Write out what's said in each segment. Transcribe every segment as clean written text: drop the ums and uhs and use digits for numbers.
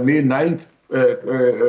May 9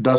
10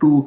2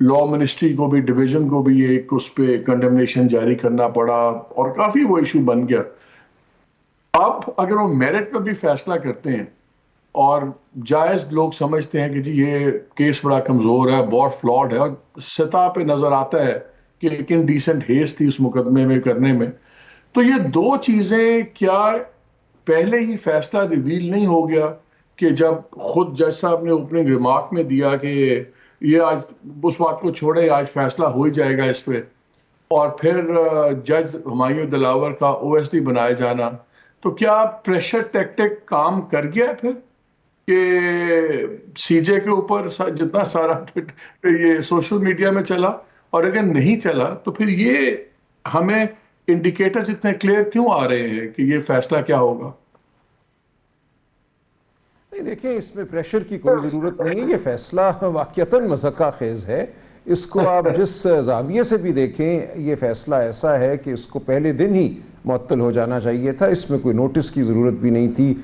لا ministry کو بھی, division کو بھی ایک اس پہ کنڈمنیشن جاری کرنا پڑا اور کافی وہ ایشو بن گیا. اب اگر وہ میرٹ پہ بھی فیصلہ کرتے ہیں اور جائز لوگ سمجھتے ہیں کہ جی یہ کیس بڑا کمزور ہے, بہت فلاڈ ہے, اور سطح پہ نظر آتا ہے کہ ایک انڈیسنٹ ہیز تھی اس مقدمے میں کرنے میں, تو یہ دو چیزیں کیا پہلے ہی فیصلہ ریویل نہیں ہو گیا کہ جب خود جج صاحب نے اوپننگ ریمارک میں دیا کہ یہ آج اس بات کو چھوڑے, آج فیصلہ ہو ہی جائے گا اس پہ, اور پھر جج ہمایوں دلاور کا او ایس ڈی بنائے جانا, تو کیا پریشر ٹیکٹک کام کر گیا پھر کہ سی جے کے اوپر جتنا سارا یہ سوشل میڈیا میں چلا, اور اگر نہیں چلا تو پھر یہ ہمیں انڈیکیٹرز اتنے کلیئر کیوں آ رہے ہیں کہ یہ فیصلہ کیا ہوگا؟ دیکھیں اس میں پریشر کی کوئی ضرورت نہیں ہے, یہ فیصلہ واقعتاً مضحکہ خیز ہے. اس کو آپ جس زاویے سے بھی دیکھیں یہ فیصلہ ایسا ہے کہ اس کو پہلے دن ہی معطل ہو جانا چاہیے تھا. اس میں کوئی نوٹس کی ضرورت بھی نہیں تھی,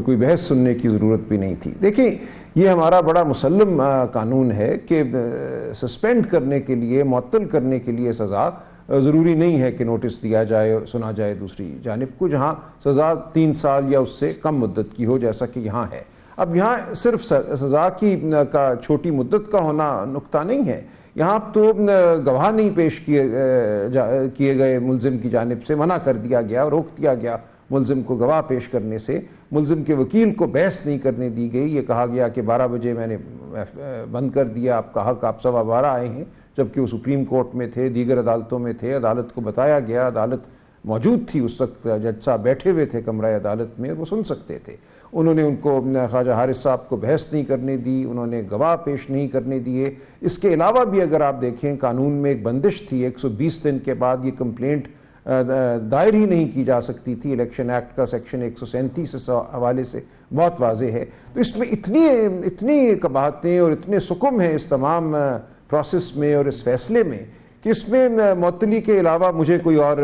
کوئی بحث سننے کی ضرورت بھی نہیں تھی. دیکھیں یہ ہمارا بڑا مسلم قانون ہے کہ سسپینڈ کرنے کے لیے, معطل کرنے کے لیے سزا ضروری نہیں ہے کہ نوٹس دیا جائے اور سنا جائے دوسری جانب کو, جہاں سزا 3 سال یا اس سے کم مدت کی ہو جیسا کہ یہاں ہے. اب یہاں صرف سزا کی کا چھوٹی مدت کا ہونا نقطہ نہیں ہے, یہاں تو گواہ نہیں پیش کیے گئے ملزم کی جانب سے, منع کر دیا گیا, روک دیا گیا ملزم کو گواہ پیش کرنے سے, ملزم کے وکیل کو بحث نہیں کرنے دی گئی. یہ کہا گیا کہ 12 بجے میں نے بند کر دیا, آپ کا حق, آپ 12:15 آئے ہیں, جبکہ وہ سپریم کورٹ میں تھے, دیگر عدالتوں میں تھے. عدالت کو بتایا گیا, عدالت موجود تھی اس وقت, جج صاحب بیٹھے ہوئے تھے کمرہ عدالت میں, وہ سن سکتے تھے. انہوں نے ان کو, خواجہ حارث صاحب کو بحث نہیں کرنے دی, انہوں نے گواہ پیش نہیں کرنے دیے. اس کے علاوہ بھی اگر آپ دیکھیں قانون میں ایک بندش تھی, 120 دن کے بعد یہ کمپلینٹ دائر ہی نہیں کی جا سکتی تھی. الیکشن ایکٹ کا سیکشن 137 اس حوالے سے بہت واضح ہے. تو اس میں اتنی قباحتیں اور اتنے سکم ہیں اس تمام پروسیس میں اور اس فیصلے میں کہ اس میں معطلی کے علاوہ مجھے کوئی اور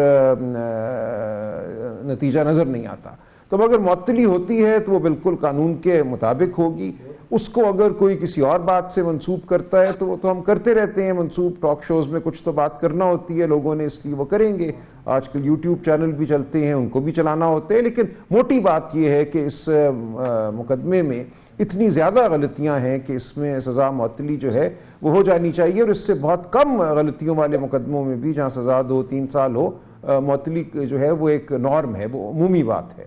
نتیجہ نظر نہیں آتا. تو اگر معطلی ہوتی ہے تو وہ بالکل قانون کے مطابق ہوگی. اس کو اگر کوئی کسی اور بات سے منسوب کرتا ہے تو وہ تو ہم کرتے رہتے ہیں منسوب, ٹاک شوز میں کچھ تو بات کرنا ہوتی ہے لوگوں نے, اس لیے وہ کریں گے. آج کل یوٹیوب چینل بھی چلتے ہیں, ان کو بھی چلانا ہوتے ہیں. لیکن موٹی بات یہ ہے کہ اس مقدمے میں اتنی زیادہ غلطیاں ہیں کہ اس میں سزا معطلی جو ہے وہ ہو جانی چاہیے, اور اس سے بہت کم غلطیوں والے مقدموں میں بھی جہاں سزا 2-3 سال ہو, معطلی جو ہے وہ ایک نارم ہے, وہ عمومی بات ہے.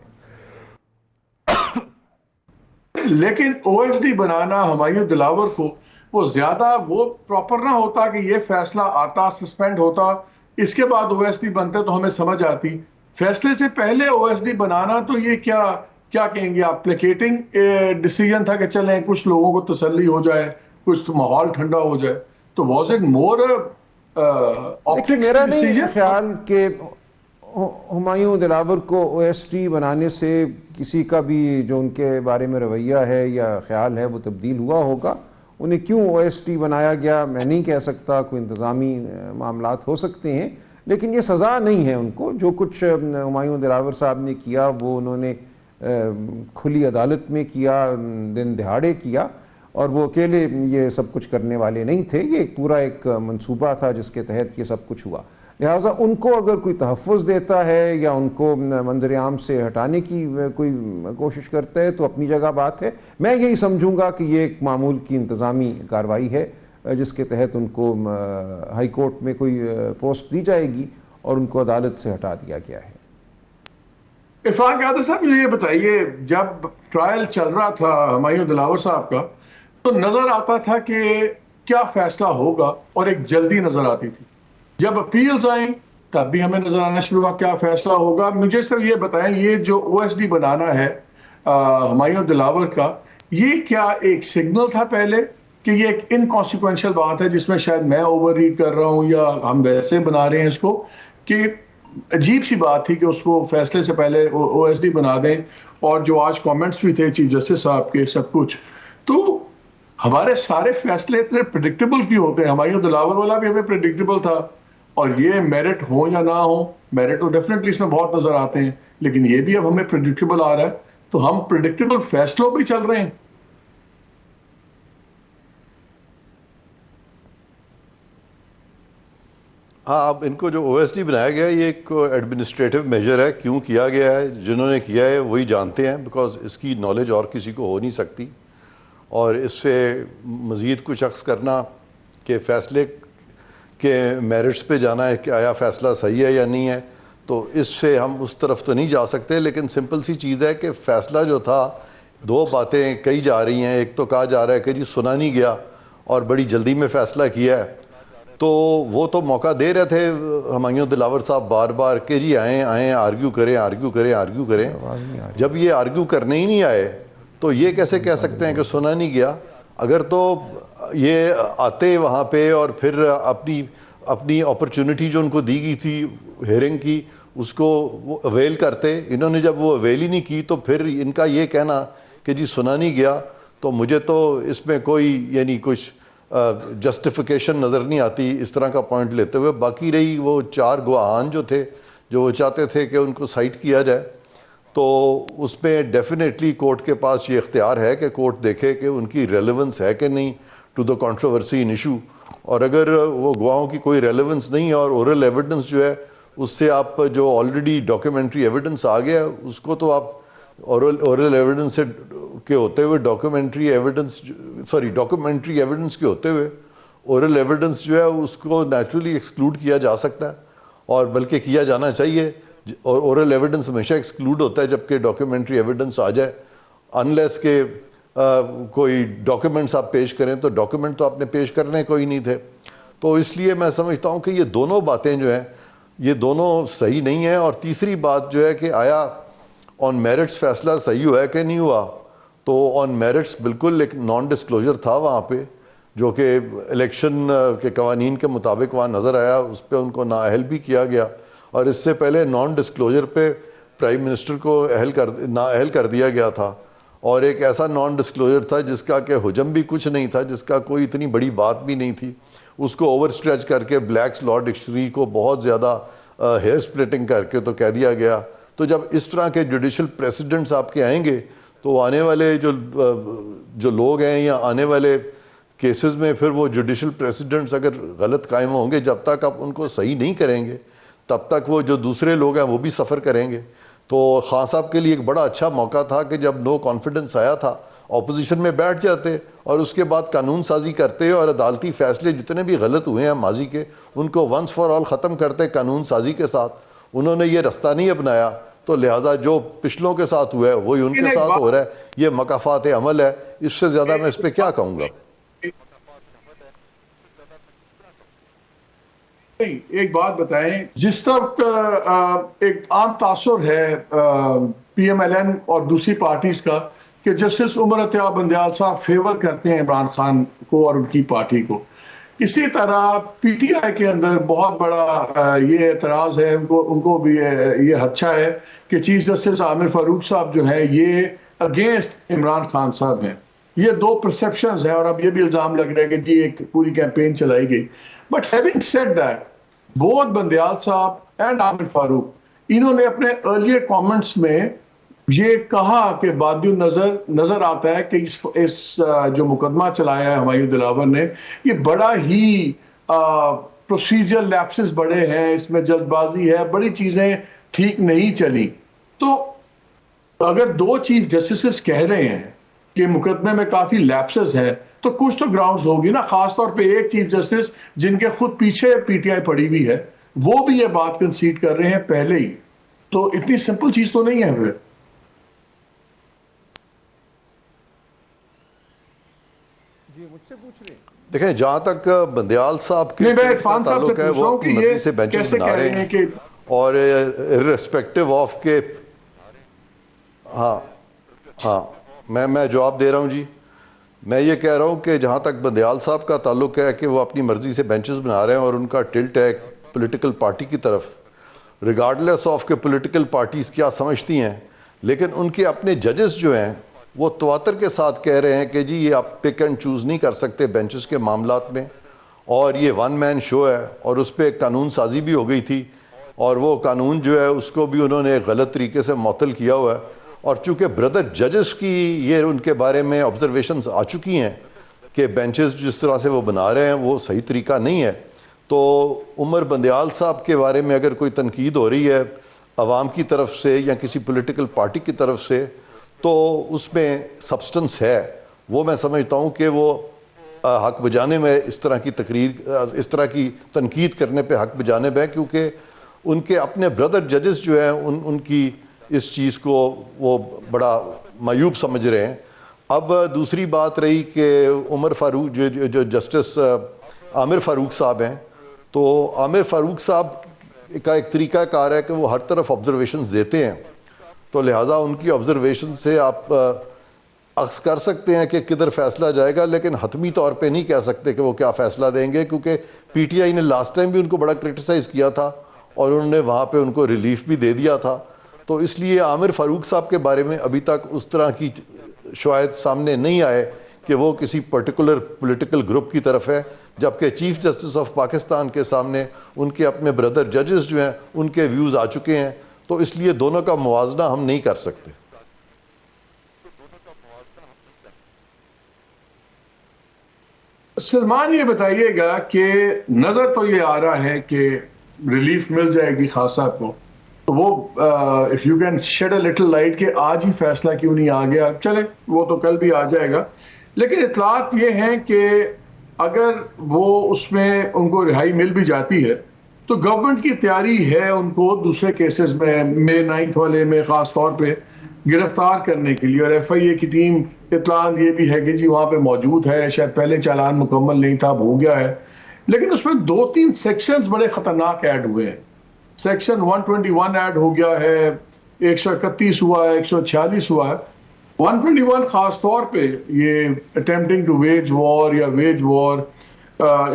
لیکن او ایس ڈی بنانا ہمایوں دلاور کو وہ زیادہ وہ پراپر نہ ہوتا کہ یہ فیصلہ آتا, سسپینڈ ہوتا, اس کے بعد او ایس ڈی بنتے تو ہمیں سمجھ آتی. فیصلے سے پہلے او ایس ڈی بنانا تو یہ کیا کہیں گے آپ, پلیکیٹنگ ڈیسیژن تھا کہ چلیں کچھ لوگوں کو تسلی ہو جائے, کچھ ماحول ٹھنڈا ہو جائے. تو واز اٹ مور میرا نہیں خیال کہ ہمایوں دلاور کو او ایس ٹی بنانے سے کسی کا بھی جو ان کے بارے میں رویہ ہے یا خیال ہے وہ تبدیل ہوا ہوگا. انہیں کیوں او ایس ٹی بنایا گیا میں نہیں کہہ سکتا, کوئی انتظامی معاملات ہو سکتے ہیں, لیکن یہ سزا نہیں ہے ان کو. جو کچھ ہمایوں دلاور صاحب نے کیا وہ انہوں نے کھلی عدالت میں کیا, دن دہاڑے کیا, اور وہ اکیلے یہ سب کچھ کرنے والے نہیں تھے. یہ پورا ایک منصوبہ تھا جس کے تحت یہ سب کچھ ہوا. لہٰذا ان کو اگر کوئی تحفظ دیتا ہے یا ان کو منظر عام سے ہٹانے کی کوئی کوشش کرتا ہے تو اپنی جگہ بات ہے. میں یہی سمجھوں گا کہ یہ ایک معمول کی انتظامی کارروائی ہے جس کے تحت ان کو ہائی کورٹ میں کوئی پوسٹ دی جائے گی اور ان کو عدالت سے ہٹا دیا گیا ہے. عرفان قادر صاحب مجھے یہ بتائیے, جب ٹرائل چل رہا تھا ہمایوں دلاور صاحب کا تو نظر آتا تھا کہ کیا فیصلہ ہوگا اور ایک جلدی نظر آتی تھی. جب اپیلز آئیں تب بھی ہمیں نظر آنا شروع ہوا کیا فیصلہ ہوگا. مجھے صرف یہ بتائیں, یہ جو او ایس ڈی بنانا ہے ہمایوں دلاور کا, یہ کیا ایک سگنل تھا پہلے کہ یہ ایک انکانسیکوینشل بات ہے جس میں شاید میں اوور ریڈ کر رہا ہوں یا ہم ویسے بنا رہے ہیں اس کو, کہ عجیب سی بات تھی کہ اس کو فیصلے سے پہلے او ایس ڈی بنا دیں, اور جو آج کامنٹس بھی تھے چیف جسٹس صاحب کے سب کچھ, تو ہمارے سارے فیصلے اتنے پریڈکٹیبل کیوں ہوتے ہیں. ہمایوں دلاور والا بھی ہمیں پریڈکٹیبل تھا, اور یہ میرٹ ہو یا نہ ہو, میرٹ تو ڈیفینیٹلی اس میں بہت نظر آتے ہیں, لیکن یہ بھی اب ہمیں پریڈکٹیبل آ رہا ہے. تو ہم پریڈکٹیبل فیصلوں بھی چل رہے ہیں. ہاں، اب ان کو جو او ایس ڈی بنایا گیا ہے یہ ایک ایڈمنسٹریٹو میجر ہے. کیوں کیا گیا ہے، جنہوں نے کیا ہے وہی جانتے ہیں، بیکاز اس کی نالج اور کسی کو ہو نہیں سکتی. اور اس سے مزید کچھ عکس کرنا کہ فیصلے کے میرٹس پہ جانا ہے کہ آیا فیصلہ صحیح ہے یا نہیں ہے، تو اس سے ہم اس طرف تو نہیں جا سکتے. لیکن سمپل سی چیز ہے کہ فیصلہ جو تھا، دو باتیں کہی جا رہی ہیں. ایک تو کہا جا رہا ہے کہ جی سنا نہیں گیا اور بڑی جلدی میں فیصلہ کیا ہے. تو وہ تو موقع دے رہے تھے ہمایوں دلاور صاحب بار بار کہ جی آئیں آرگیو کریں. جب یہ آرگیو کرنے ہی نہیں آئے تو یہ کیسے کہہ سکتے ہیں کہ سنا نہیں گیا؟ اگر تو یہ آتے وہاں پہ اور پھر اپنی اپرچونٹی جو ان کو دی گئی تھی ہیئرنگ کی اس کو وہ اویل کرتے. انہوں نے جب وہ اویل ہی نہیں کی تو پھر ان کا یہ کہنا کہ جی سنا نہیں گیا، تو مجھے تو اس میں کوئی کچھ جسٹیفیکیشن نظر نہیں آتی اس طرح کا پوائنٹ لیتے ہوئے. باقی رہی وہ 4 گواہان جو تھے جو وہ چاہتے تھے کہ ان کو سائٹ کیا جائے، تو اس میں ڈیفینیٹلی کورٹ کے پاس یہ اختیار ہے کہ کورٹ دیکھے کہ ان کی ریلیونس ہے کہ نہیں to the controversy in issue. اور اگر وہ گواہوں کی کوئی ریلیونس نہیں اور اورل ایویڈنس جو ہے اس سے آپ جو آلریڈی ڈاکیومنٹری ایویڈنس آ گیا ہے اس کو تو آپ اورل ایویڈنس کے ہوتے ہوئے ڈاکیومنٹری ایویڈنس کے ہوتے ہوئے اورل ایویڈنس جو ہے اس کو نیچرلی ایکسکلوڈ کیا جا سکتا ہے، اور بلکہ کیا جانا چاہیے. اور اورل ایویڈنس ہمیشہ ایکسکلوڈ ہوتا ہے جبکہ ڈاکیومنٹری ایویڈنس آ جائے، انلیس کہ کوئی ڈاکیومنٹس آپ پیش کریں. تو ڈاکیومنٹ تو آپ نے پیش کرنے کوئی نہیں تھے. تو اس لیے میں سمجھتا ہوں کہ یہ دونوں باتیں جو ہیں یہ دونوں صحیح نہیں ہیں. اور تیسری بات جو ہے کہ آیا آن میرٹس فیصلہ صحیح ہوا ہے کہ نہیں ہوا، تو آن میرٹس بالکل ایک نان ڈسکلوجر تھا وہاں پہ جو کہ الیکشن کے قوانین کے مطابق وہاں نظر آیا، اس پہ ان کو نااہل بھی کیا گیا. اور اس سے پہلے نان ڈسکلوجر پہ پرائم منسٹر کو نااہل کر دیا گیا تھا، اور ایک ایسا نان ڈسکلوجر تھا جس کا کہ حجم بھی کچھ نہیں تھا، جس کا کوئی اتنی بڑی بات بھی نہیں تھی. اس کو اوور اسٹریچ کر کے بلیکس لاء ڈکشنری کو بہت زیادہ ہیئر سپلٹنگ کر کے تو کہہ دیا گیا. تو جب اس طرح کے جوڈیشل پریسیڈنٹس آپ کے آئیں گے تو آنے والے جو لوگ ہیں یا آنے والے کیسز میں پھر وہ جوڈیشل پریسیڈنٹس اگر غلط قائم ہوں گے، جب تک آپ ان کو صحیح نہیں کریں گے تب تک وہ جو دوسرے لوگ ہیں وہ بھی سفر کریں گے. تو خان صاحب کے لیے ایک بڑا اچھا موقع تھا کہ جب نو کانفیڈنس آیا تھا اپوزیشن میں بیٹھ جاتے اور اس کے بعد قانون سازی کرتے اور عدالتی فیصلے جتنے بھی غلط ہوئے ہیں ماضی کے ان کو ونس فار آل ختم کرتے قانون سازی کے ساتھ. انہوں نے یہ رستہ نہیں اپنایا، تو لہٰذا جو پچھلوں کے ساتھ ہوا ہے وہی ان کے ساتھ ہو رہا ہے. یہ مکافات عمل ہے، اس سے زیادہ میں اس پہ کیا کہوں گا. ایک بات بتائیں، جس طرح ایک عام تاثر ہے پی ایم ایل این اور دوسری پارٹیز کا کہ جسٹس عمر عطیہ بندیال صاحب فیور کرتے ہیں عمران خان کو اور ان کی پارٹی کو، اسی طرح پی ٹی آئی کے اندر بہت بڑا یہ اعتراض ہے، ان کو بھی یہ خدشہ ہے کہ چیف جسٹس عامر فاروق صاحب جو ہیں یہ اگینسٹ عمران خان صاحب ہیں. یہ 2 پرسیپشنز ہیں، اور اب یہ بھی الزام لگ رہا ہے کہ جی ایک پوری کیمپین چلائی گئی. But having said that, both Bandial صاحب اینڈ عامر فاروق انہوں نے اپنے ارلیئر کامنٹس میں یہ کہا کہ بادی نظر آتا ہے کہ اس جو مقدمہ چلایا ہے ہمایوں دلاور نے یہ بڑا ہی پروسیجر لیپسز بڑے ہیں، اس میں جلد بازی ہے، بڑی چیزیں ٹھیک نہیں چلی. تو اگر 2 چیف جسٹسز کہہ رہے ہیں کہ مقدمے میں کافی لیپسز ہیں تو کچھ تو گراؤنڈز ہوگی نا. خاص طور پہ ایک چیف جسٹس جن کے خود پیچھے پی ٹی آئی پڑی ہوئی ہے وہ بھی یہ بات کنسیڈ کر رہے ہیں پہلے ہی. تو اتنی سمپل چیز تو نہیں ہے. پھر جی مجھ سے پوچھ رہے ہیں. دیکھیں جہاں تک بندیال صاحب کے تعلق ہے وہ اپنی مرضی سے بینچز بنا رہے ہیں اور ارسپیکٹو آف کے ہاں میں جواب دے رہا ہوں. جی میں یہ کہہ رہا ہوں کہ جہاں تک بندیال صاحب کا تعلق ہے کہ وہ اپنی مرضی سے بینچز بنا رہے ہیں اور ان کا ٹلٹ ہے پولیٹیکل پارٹی کی طرف، ریگارڈلیس آف کہ پولیٹیکل پارٹیز کیا سمجھتی ہیں. لیکن ان کے اپنے ججز جو ہیں وہ تواتر کے ساتھ کہہ رہے ہیں کہ جی یہ آپ پک اینڈ چوز نہیں کر سکتے بینچز کے معاملات میں، اور یہ 1 مین شو ہے. اور اس پہ قانون سازی بھی ہو گئی تھی اور وہ قانون جو ہے اس کو بھی انہوں نے غلط طریقے سے معطل کیا ہوا ہے. اور چونکہ بردر ججز کی یہ ان کے بارے میں آبزرویشنز آ چکی ہیں کہ بینچز جس طرح سے وہ بنا رہے ہیں وہ صحیح طریقہ نہیں ہے، تو عمر بندیال صاحب کے بارے میں اگر کوئی تنقید ہو رہی ہے عوام کی طرف سے یا کسی پولیٹیکل پارٹی کی طرف سے تو اس میں سبسٹنس ہے. وہ میں سمجھتا ہوں کہ وہ حق بجانے میں اس طرح کی تنقید کرنے پہ حق بجانب ہے، کیونکہ ان کے اپنے بردر ججز جو ہیں ان کی اس چیز کو وہ بڑا معیوب سمجھ رہے ہیں. اب دوسری بات رہی کہ عمر فاروق جو جسٹس عامر فاروق صاحب ہیں، تو عامر فاروق صاحب کا ایک طریقہ کار ہے کہ وہ ہر طرف آبزرویشنز دیتے ہیں، تو لہٰذا ان کی آبزرویشن سے آپ عکس کر سکتے ہیں کہ کدھر فیصلہ جائے گا، لیکن حتمی طور پہ نہیں کہہ سکتے کہ وہ کیا فیصلہ دیں گے، کیونکہ پی ٹی آئی نے لاسٹ ٹائم بھی ان کو بڑا کرٹیسائز کیا تھا اور انہوں نے وہاں پہ ان کو ریلیف بھی دے دیا تھا. تو اس لیے عامر فاروق صاحب کے بارے میں ابھی تک اس طرح کی شواہد سامنے نہیں آئے کہ وہ کسی پرٹیکولر پولیٹیکل گروپ کی طرف ہے، جبکہ چیف جسٹس آف پاکستان کے سامنے ان کے اپنے بردر ججز جو ہیں ان کے ویوز آ چکے ہیں، تو اس لیے دونوں کا موازنہ ہم نہیں کر سکتے. سلمان یہ بتائیے گا کہ نظر تو یہ آ رہا ہے کہ ریلیف مل جائے گی خان صاحب کو، تو وہ if you can shed a little light کہ آج ہی فیصلہ کیوں نہیں آ گیا، چلے وہ تو کل بھی آ جائے گا. لیکن اطلاعات یہ ہیں کہ اگر وہ اس میں ان کو رہائی مل بھی جاتی ہے تو گورنمنٹ کی تیاری ہے ان کو دوسرے کیسز میں 9 والے میں خاص طور پہ گرفتار کرنے کے لیے، اور ایف آئی اے کی ٹیم اطلاع یہ بھی ہے کہ جی وہاں پہ موجود ہے، شاید پہلے چالان مکمل نہیں تھا، اب ہو گیا ہے. لیکن اس میں 2-3 سیکشنز بڑے خطرناک ایڈ ہوئے ہیں. سیکشن 121 ایڈ ہو گیا ہے، 131 ہوا ہے، 146 ہوا ہے. 121 خاص طور پہ یہ اٹیمپٹنگ ٹو ویج وار یا ویج وار،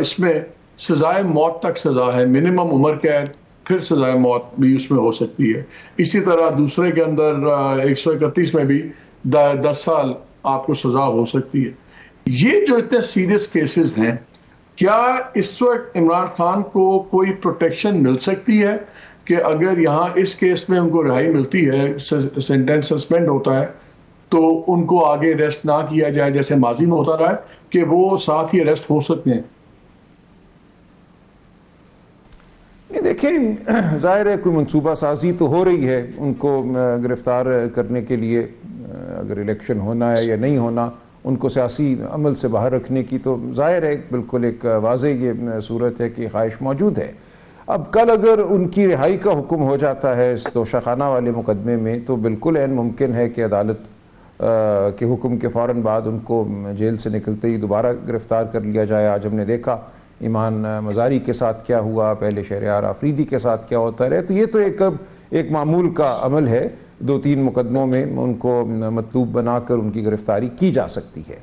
اس میں سزائے موت تک سزا ہے، منیمم عمر قید، پھر سزائے موت بھی اس میں ہو سکتی ہے. اسی طرح دوسرے کے اندر 131 میں بھی 10 سال آپ کو سزا ہو سکتی ہے. یہ جو اتنے سیریس کیسز ہیں، کیا اس وقت عمران خان کو کوئی پروٹیکشن مل سکتی ہے کہ اگر یہاں اس کیس میں ان کو رہائی ملتی ہے، سینٹینس سسپینڈ ہوتا ہے، تو ان کو آگے اریسٹ نہ کیا جائے جیسے ماضی میں ہوتا رہا ہے، کہ وہ ساتھ ہی اریسٹ ہو سکتے ہیں؟ دیکھیں، ظاہر ہے کوئی منصوبہ سازی تو ہو رہی ہے ان کو گرفتار کرنے کے لیے، اگر الیکشن ہونا ہے یا نہیں ہونا، ان کو سیاسی عمل سے باہر رکھنے کی، تو ظاہر ہے بالکل ایک واضح یہ صورت ہے کہ خواہش موجود ہے. اب کل اگر ان کی رہائی کا حکم ہو جاتا ہے اس توشخانہ والے مقدمے میں، تو بالکل عین ممکن ہے کہ عدالت کے حکم کے فوراً بعد ان کو جیل سے نکلتے ہی دوبارہ گرفتار کر لیا جائے. آج ہم نے دیکھا ایمان مزاری کے ساتھ کیا ہوا، پہلے شہریار آفریدی کے ساتھ کیا ہوتا رہے. تو یہ تو ایک معمول کا عمل ہے، 2-3 مقدموں میں ان کو مطلوب بنا کر ان کی گرفتاری کی جا سکتی ہے.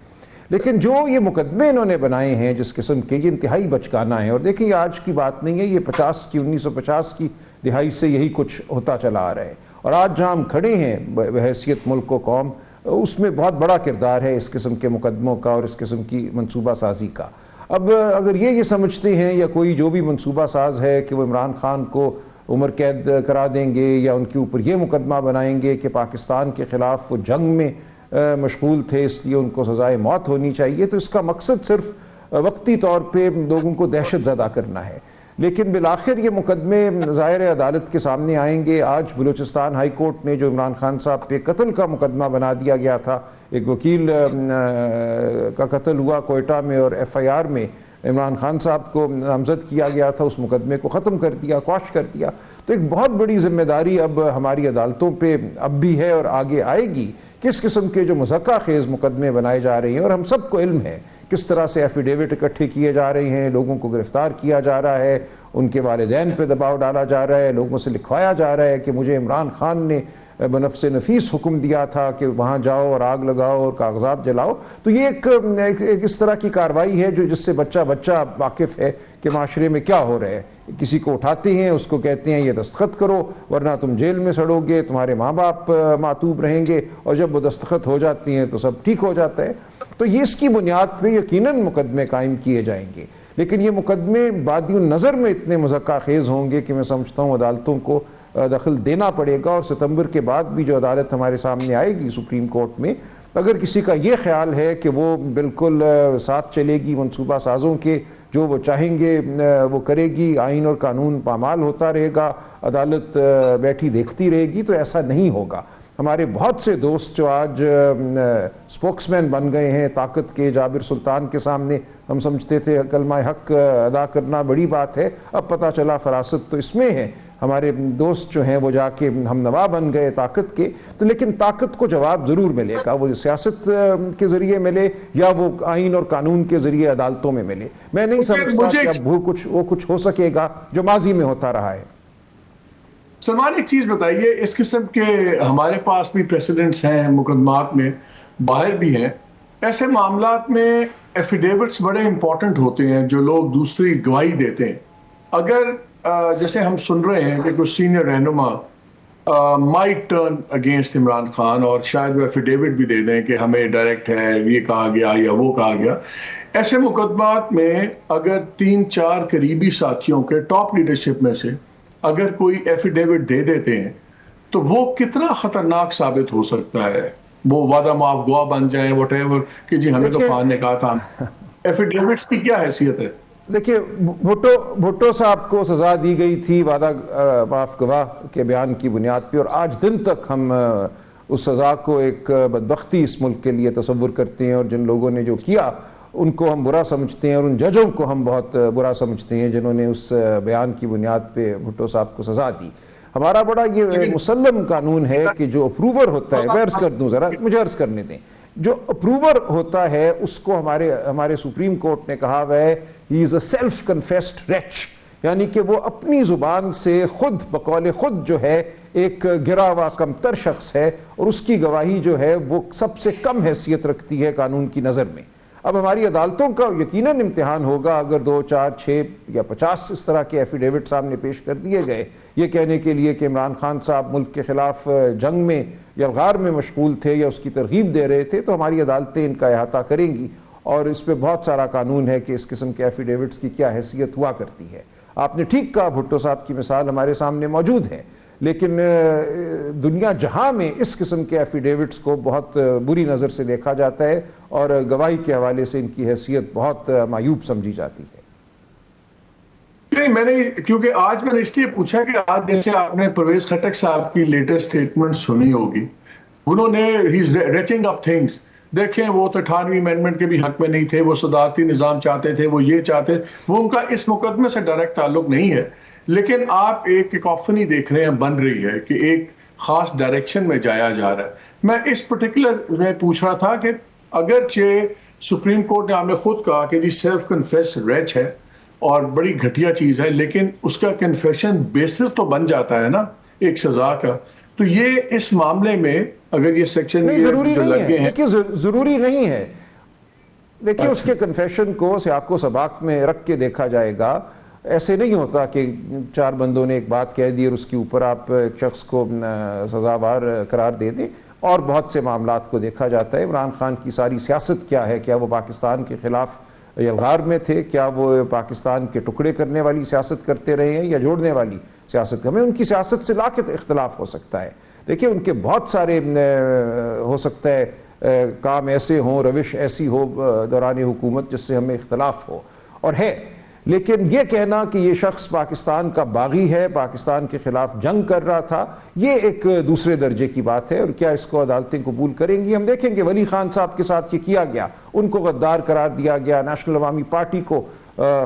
لیکن جو یہ مقدمے انہوں نے بنائے ہیں جس قسم کے، یہ انتہائی بچکانا ہے. اور دیکھیں، یہ آج کی بات نہیں ہے، یہ 1950 کی دہائی سے یہی کچھ ہوتا چلا آ رہا ہے. اور آج جہاں ہم کھڑے ہیں بحیثیت ملک و قوم، اس میں بہت بڑا کردار ہے اس قسم کے مقدموں کا اور اس قسم کی منصوبہ سازی کا. اب اگر یہ سمجھتے ہیں یا کوئی جو بھی منصوبہ ساز ہے کہ وہ عمران خان کو عمر قید کرا دیں گے یا ان کے اوپر یہ مقدمہ بنائیں گے کہ پاکستان کے خلاف وہ جنگ میں مشغول تھے اس لیے ان کو سزائے موت ہونی چاہیے، تو اس کا مقصد صرف وقتی طور پہ لوگوں کو دہشت زدہ کرنا ہے. لیکن بالآخر یہ مقدمے ظاہر عدالت کے سامنے آئیں گے. آج بلوچستان ہائی کورٹ نے جو عمران خان صاحب پہ قتل کا مقدمہ بنا دیا گیا تھا، ایک وکیل کا قتل ہوا کوئٹہ میں اور ایف آئی آر میں عمران خان صاحب کو نامزد کیا گیا تھا، اس مقدمے کو ختم کر دیا، قواش کر دیا. تو ایک بہت بڑی ذمہ داری اب ہماری عدالتوں پہ اب بھی ہے اور آگے آئے گی. کس قسم کے جو مضحکہ خیز مقدمے بنائے جا رہے ہیں، اور ہم سب کو علم ہے کس طرح سے ایفیڈیوٹ اکٹھے کیے جا رہے ہیں، لوگوں کو گرفتار کیا جا رہا ہے، ان کے والدین پہ دباؤ ڈالا جا رہا ہے، لوگوں سے لکھوایا جا رہا ہے کہ مجھے عمران خان نے بنفس نفیس حکم دیا تھا کہ وہاں جاؤ اور آگ لگاؤ اور کاغذات جلاؤ. تو یہ ایک اس طرح کی کارروائی ہے جس سے بچہ واقف ہے کہ معاشرے میں کیا ہو رہا ہے. کسی کو اٹھاتے ہیں، اس کو کہتے ہیں یہ دستخط کرو ورنہ تم جیل میں سڑو گے، تمہارے ماں باپ معتوب رہیں گے، اور جب وہ دستخط ہو جاتی ہیں تو سب ٹھیک ہو جاتا ہے. تو یہ اس کی بنیاد پہ یقیناً مقدمے قائم کیے جائیں گے. لیکن یہ مقدمے بادی النظر میں اتنے مضحکہ خیز ہوں گے کہ میں سمجھتا ہوں عدالتوں کو دخل دینا پڑے گا. اور ستمبر کے بعد بھی جو عدالت ہمارے سامنے آئے گی سپریم کورٹ میں، اگر کسی کا یہ خیال ہے کہ وہ بالکل ساتھ چلے گی منصوبہ سازوں کے، جو وہ چاہیں گے وہ کرے گی، آئین اور قانون پامال ہوتا رہے گا، عدالت بیٹھی دیکھتی رہے گی، تو ایسا نہیں ہوگا۔ ہمارے بہت سے دوست جو آج سپوکس مین بن گئے ہیں طاقت کے، جابر سلطان کے سامنے ہم سمجھتے تھے کلمہ حق ادا کرنا بڑی بات ہے، اب پتہ چلا فراست تو اس میں ہے۔ ہمارے دوست جو ہیں وہ جا کے ہم نوا بن گئے طاقت کے، تو لیکن طاقت کو جواب ضرور ملے گا، وہ سیاست کے ذریعے ملے یا وہ آئین اور قانون کے ذریعے عدالتوں میں ملے۔ میں نہیں سمجھتا کہ اب وہ کچھ ہو سکے گا جو ماضی میں ہوتا رہا ہے۔ سلمان ایک چیز بتائیے، اس قسم کے ہمارے پاس بھی پریسیڈنٹس ہیں مقدمات میں، باہر بھی ہیں، ایسے معاملات میں ایفیڈیوٹس بڑے امپورٹنٹ ہوتے ہیں جو لوگ دوسری گواہی دیتے ہیں۔ اگر جیسے ہم سن رہے ہیں کہ کچھ سینئر رہنما might turn against Imran Khan اور شاید وہ ایفیڈیوٹ بھی دے دیں کہ ہمیں ڈائریکٹ ہے، یہ کہا گیا یا وہ کہا گیا، ایسے مقدمات میں اگر 3-4 قریبی ساتھیوں کے ٹاپ لیڈرشپ میں سے اگر کوئی ایفیڈیوٹ دے دیتے ہیں تو وہ کتنا خطرناک ثابت ہو سکتا ہے؟ وہ وعدہ معاف گواہ بن جائیں واٹ ایور کہ جی ہمیں تو خان نے کہا تھا۔ ایفیڈیوٹس کی کیا حیثیت ہے؟ دیکھیے، بھٹو صاحب کو سزا دی گئی تھی وعدہ معاف گواہ کے بیان کی بنیاد پہ، اور آج دن تک ہم اس سزا کو ایک بدبختی اس ملک کے لیے تصور کرتے ہیں، اور جن لوگوں نے جو کیا ان کو ہم برا سمجھتے ہیں، اور ان ججوں کو ہم بہت برا سمجھتے ہیں جنہوں نے اس بیان کی بنیاد پہ بھٹو صاحب کو سزا دی۔ ہمارا بڑا یہ مسلم قانون ہے کہ جو اپروور ہوتا ہے، میں عرض کر دوں ذرا، مجھے عرض کرنے دیں، جو اپروور ہوتا ہے اس کو ہمارے سپریم کورٹ نے کہا ہے ہی از اے سیلف کنفیسڈ ریچ، یعنی کہ وہ اپنی زبان سے خود بقول خود جو ہے ایک گرا ہوا کمتر شخص ہے، اور اس کی گواہی جو ہے وہ سب سے کم حیثیت رکھتی ہے قانون کی نظر میں۔ اب ہماری عدالتوں کا یقیناً امتحان ہوگا اگر 2, 4, 6 یا 50 اس طرح کے ایفیڈیوٹ سامنے پیش کر دیے گئے یہ کہنے کے لیے کہ عمران خان صاحب ملک کے خلاف جنگ میں یا غار میں مشغول تھے یا اس کی ترغیب دے رہے تھے، تو ہماری عدالتیں ان کا احاطہ کریں گی، اور اس پہ بہت سارا قانون ہے کہ اس قسم کے ایفیڈیوٹس کی کیا حیثیت ہوا کرتی ہے۔ آپ نے ٹھیک کہا، بھٹو صاحب کی مثال ہمارے سامنے موجود ہے، لیکن دنیا جہاں میں اس قسم کے ایفیڈیوٹس کو بہت بری نظر سے دیکھا جاتا ہے، اور گواہی کے حوالے سے ان کی حیثیت بہت معیوب سمجھی جاتی ہے۔ نہیں، کیونکہ آج میں نے اس لیے پوچھا کہ آج جیسے آپ نے پرویز خٹک صاحب کی لیٹسٹ سٹیٹمنٹ سنی ہوگی، انہوں نے ریچنگ اپ تھنگس، دیکھیں وہ تو 98ویں امینڈمنٹ کے بھی حق میں نہیں تھے، وہ صدارتی نظام چاہتے تھے، وہ یہ چاہتے، وہ ان کا اس مقدمے سے ڈائریکٹ تعلق نہیں ہے، لیکن آپ ایک کیکوفنی دیکھ رہے ہیں بن رہی ہے کہ ایک خاص ڈائریکشن میں جایا جا رہا ہے۔ میں اس پرٹیکولر میں پوچھ رہا تھا کہ اگرچہ سپریم کورٹ نے ہمیں خود کہا کہ جی سیلف کنفیس ریچ ہے اور بڑی گھٹیا چیز ہے، لیکن اس کا کنفیشن بیسس تو بن جاتا ہے نا ایک سزا کا، تو یہ اس معاملے میں اگر یہ سیکشن جو لگے ہیں ضروری نہیں ہے۔ دیکھیے اس کے کنفیشن کو سیاق و سباق میں رکھ کے دیکھا جائے گا، ایسے نہیں ہوتا کہ 4 بندوں نے ایک بات کہہ دی اور اس کے اوپر آپ ایک شخص کو سزاوار قرار دے دیں، اور بہت سے معاملات کو دیکھا جاتا ہے۔ عمران خان کی ساری سیاست کیا ہے؟ کیا وہ پاکستان کے خلاف یلغار میں تھے؟ کیا وہ پاکستان کے ٹکڑے کرنے والی سیاست کرتے رہے ہیں یا جوڑنے والی سیاست؟ ہمیں ان کی سیاست سے لا کے اختلاف ہو سکتا ہے، دیکھیں ان کے بہت سارے ہو سکتا ہے کام ایسے ہوں، روش ایسی ہو دوران حکومت جس سے ہمیں اختلاف ہو، اور ہے، لیکن یہ کہنا کہ یہ شخص پاکستان کا باغی ہے، پاکستان کے خلاف جنگ کر رہا تھا، یہ ایک دوسرے درجے کی بات ہے، اور کیا اس کو عدالتیں قبول کریں گی؟ ہم دیکھیں گے ولی خان صاحب کے ساتھ یہ کیا گیا، ان کو غدار قرار دیا گیا، نیشنل عوامی پارٹی کو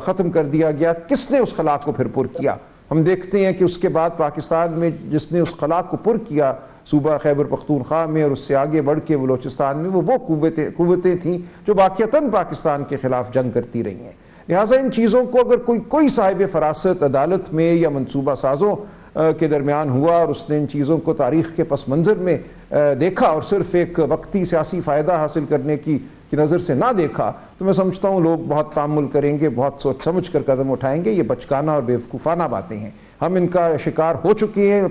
ختم کر دیا گیا، کس نے اس خلا کو پھر پر کیا؟ ہم دیکھتے ہیں کہ اس کے بعد پاکستان میں جس نے اس خلا کو پر کیا صوبہ خیبر پختونخوا میں اور اس سے آگے بڑھ کے بلوچستان میں، وہ قوتیں تھیں جو واقعتاً پاکستان کے خلاف جنگ کرتی رہی ہیں۔ لہٰذا ان چیزوں کو اگر کوئی صاحب فراست عدالت میں یا منصوبہ سازوں کے درمیان ہوا اور اس نے ان چیزوں کو تاریخ کے پس منظر میں دیکھا اور صرف ایک وقتی سیاسی فائدہ حاصل کرنے کی نظر سے نہ دیکھا، تو میں سمجھتا ہوں لوگ بہت تأمل کریں گے، بہت سوچ سمجھ کر قدم اٹھائیں گے۔ یہ بچکانہ اور بیوقوفانہ باتیں ہیں، ہم ان کا شکار ہو چکے ہیں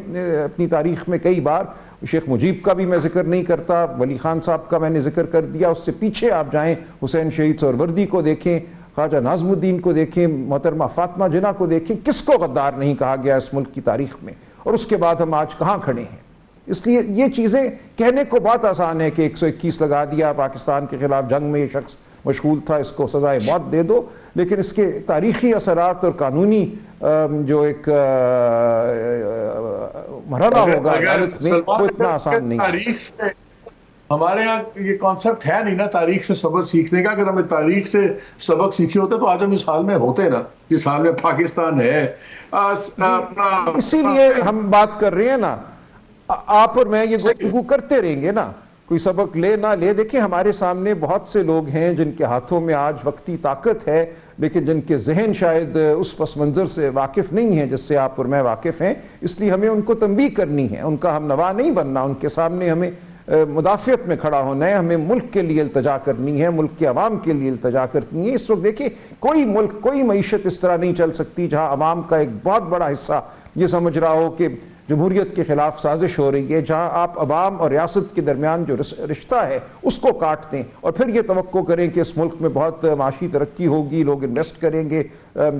اپنی تاریخ میں کئی بار۔ شیخ مجیب کا بھی میں ذکر نہیں کرتا، ولی خان صاحب کا میں نے ذکر کر دیا، اس سے پیچھے آپ جائیں حسین شہید سہروردی کو دیکھیں، خواجہ ناظم الدین کو دیکھیں، محترمہ فاطمہ جناح کو دیکھیں، کس کو غدار نہیں کہا گیا اس ملک کی تاریخ میں، اور اس کے بعد ہم آج کہاں کھڑے ہیں؟ اس لیے یہ چیزیں کہنے کو بہت آسان ہے کہ 121 لگا دیا پاکستان کے خلاف جنگ میں یہ شخص مشغول تھا، اس کو سزائے موت دے دو، لیکن اس کے تاریخی اثرات اور قانونی جو ایک مرحلہ ہوگا عدالت میں وہ اتنا آسان نہیں ہے۔ تاریخ سے ہمارے ہاں یہ کانسیپٹ ہے نہیں نا تاریخ سے سبق سیکھنے کا. اگر ہمیں تاریخ سے سبق سیکھے ہوتے تو آج ہم اس حال میں ہوتے نا جس حال میں پاکستان ہے. اسی لیے ہم بات کر رہے ہیں نا، آپ اور میں یہ گفتگو کرتے رہیں گے نا، کوئی سبق لے نہ لے. دیکھیں ہمارے سامنے بہت سے لوگ ہیں جن کے ہاتھوں میں آج وقتی طاقت ہے، لیکن جن کے ذہن شاید اس پس منظر سے واقف نہیں ہیں جس سے آپ اور میں واقف ہیں. اس لیے ہمیں ان کو تنبیہ کرنی ہے، ان کا ہم نوا نہیں بننا، ان کے سامنے ہمیں مدافعت میں کھڑا ہونا ہے، ہمیں ملک کے لیے التجا کرنی ہے، ملک کے عوام کے لیے التجا کرنی ہے. اس وقت دیکھیں کوئی ملک، کوئی معیشت اس طرح نہیں چل سکتی جہاں عوام کا ایک بہت بڑا حصہ یہ سمجھ رہا ہو کہ جمہوریت کے خلاف سازش ہو رہی ہے، جہاں آپ عوام اور ریاست کے درمیان جو رشتہ ہے اس کو کاٹ دیں اور پھر یہ توقع کریں کہ اس ملک میں بہت معاشی ترقی ہوگی، لوگ انویسٹ کریں گے،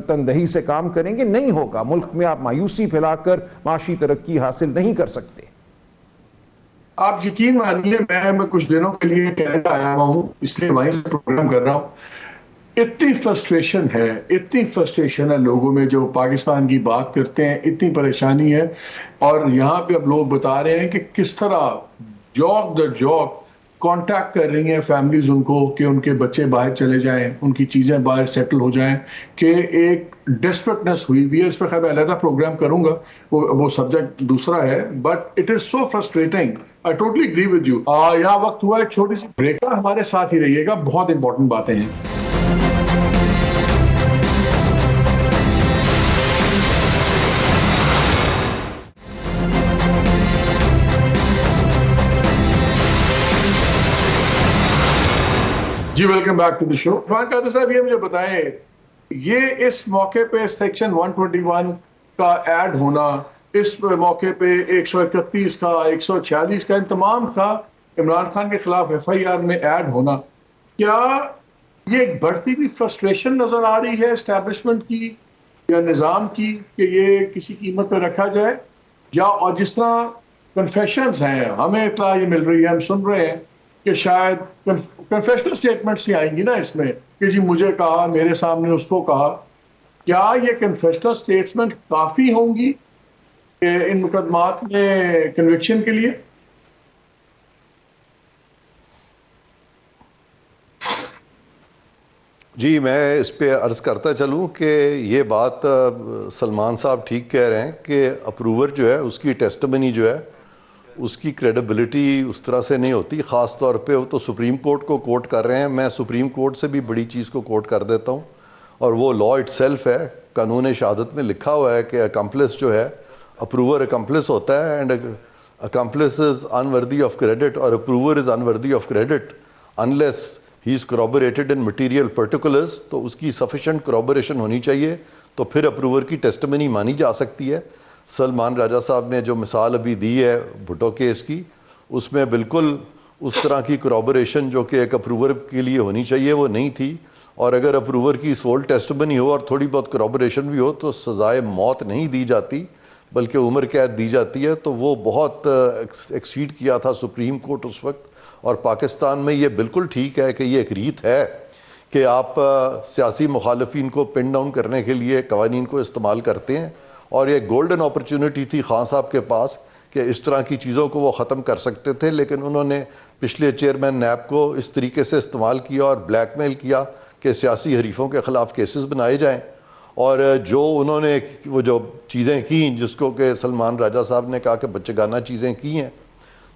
تندہی سے کام کریں گے. نہیں ہوگا. ملک میں آپ مایوسی پھیلا کر معاشی ترقی حاصل نہیں کر سکتے. آپ یقین مانیے میں کچھ دنوں کے لیے کینیڈا آیا ہوا ہوں، اس لیے وہیں سے پروگرام کر رہا ہوں. اتنی فرسٹریشن ہے لوگوں میں جو پاکستان کی بات کرتے ہیں، اتنی پریشانی ہے. اور یہاں پہ اب لوگ بتا رہے ہیں کہ کس طرح جاب در جاب کانٹیکٹ کر رہی ہیں فیملیز ان کو کہ ان کے بچے باہر چلے جائیں، ان کی چیزیں باہر سیٹل ہو جائیں، کہ ایک ڈیسپریٹنس ہوئی ہوئی ہے. اس پہ خیر میں علیحدہ پروگرام کروں گا، وہ سبجیکٹ دوسرا ہے. But it is so frustrating. I totally agree with you. یہاں وقت ہوا ایک چھوٹی سی بریک کا، ہمارے ساتھ ہی رہیے گا، بہت امپورٹنٹ باتیں ہیں. جی ویلکم بیک ٹو دی شو. عرفان قادری صاحب یہ مجھے بتائیں، یہ اس موقع پہ سیکشن 121 کا ایڈ ہونا، اس موقع پہ 131 کا 146 کا ان تمام کا عمران خان کے خلاف FIR میں ایڈ ہونا، کیا یہ ایک بڑھتی ہوئی فرسٹریشن نظر آ رہی ہے اسٹیبلشمنٹ کی یا نظام کی کہ یہ کسی قیمت پہ رکھا جائے؟ یا اور جس طرح کنفیشنز ہیں، ہمیں اطلاع یہ مل رہی ہے، ہم سن رہے ہیں کہ شاید کنفیشنل سٹیٹمنٹس ہی آئیں گی نا اس میں کہ جی مجھے کہا، میرے سامنے اس کو کہا. کیا یہ کنفیشنل سٹیٹمنٹ کافی ہوں گی ان مقدمات میں کنوکشن کے لیے؟ جی میں اس پہ عرض کرتا چلوں کہ یہ بات سلمان صاحب ٹھیک کہہ رہے ہیں کہ اپروور جو ہے اس کی ٹیسٹمنی جو ہے اس کی کریڈیبلٹی اس طرح سے نہیں ہوتی. خاص طور پہ وہ تو سپریم کورٹ کو کوٹ کر رہے ہیں، میں سپریم کورٹ سے بھی بڑی چیز کو کوٹ کر دیتا ہوں، اور وہ لا اٹ سیلف ہے. قانون شہادت میں لکھا ہوا ہے کہ اکمپلس جو ہے، اپروور اکمپلس ہوتا ہے، and accomplice is unworthy of credit اور approver is unworthy of credit unless he is corroborated in material particulars. تو اس کی سفیشینٹ کورابوریشن ہونی چاہیے، تو پھر اپروور کی ٹیسٹمنی مانی جا سکتی ہے. سلمان راجہ صاحب نے جو مثال ابھی دی ہے بھٹو کیس کی، اس میں بالکل اس طرح کی کورابوریشن جو کہ ایک اپروور کے لیے ہونی چاہیے وہ نہیں تھی. اور اگر اپروور کی سول ٹیسٹمنی ہو اور تھوڑی بہت کورابوریشن بھی ہو تو سزائے موت نہیں دی جاتی بلکہ عمر قید دی جاتی ہے. تو وہ بہت ایکسیڈ کیا تھا سپریم کورٹ اس وقت. اور پاکستان میں یہ بالکل ٹھیک ہے کہ یہ ایک ریت ہے کہ آپ سیاسی مخالفین کو پن ڈاؤن کرنے کے لیے قوانین کو استعمال کرتے ہیں، اور یہ گولڈن اپرچونٹی تھی خان صاحب کے پاس کہ اس طرح کی چیزوں کو وہ ختم کر سکتے تھے. لیکن انہوں نے پچھلے چیئرمین نیب کو اس طریقے سے استعمال کیا اور بلیک میل کیا کہ سیاسی حریفوں کے خلاف کیسز بنائے جائیں. اور جو انہوں نے وہ جو چیزیں کیں جس کو کہ سلمان راجہ صاحب نے کہا کہ بچگانہ چیزیں کی ہیں،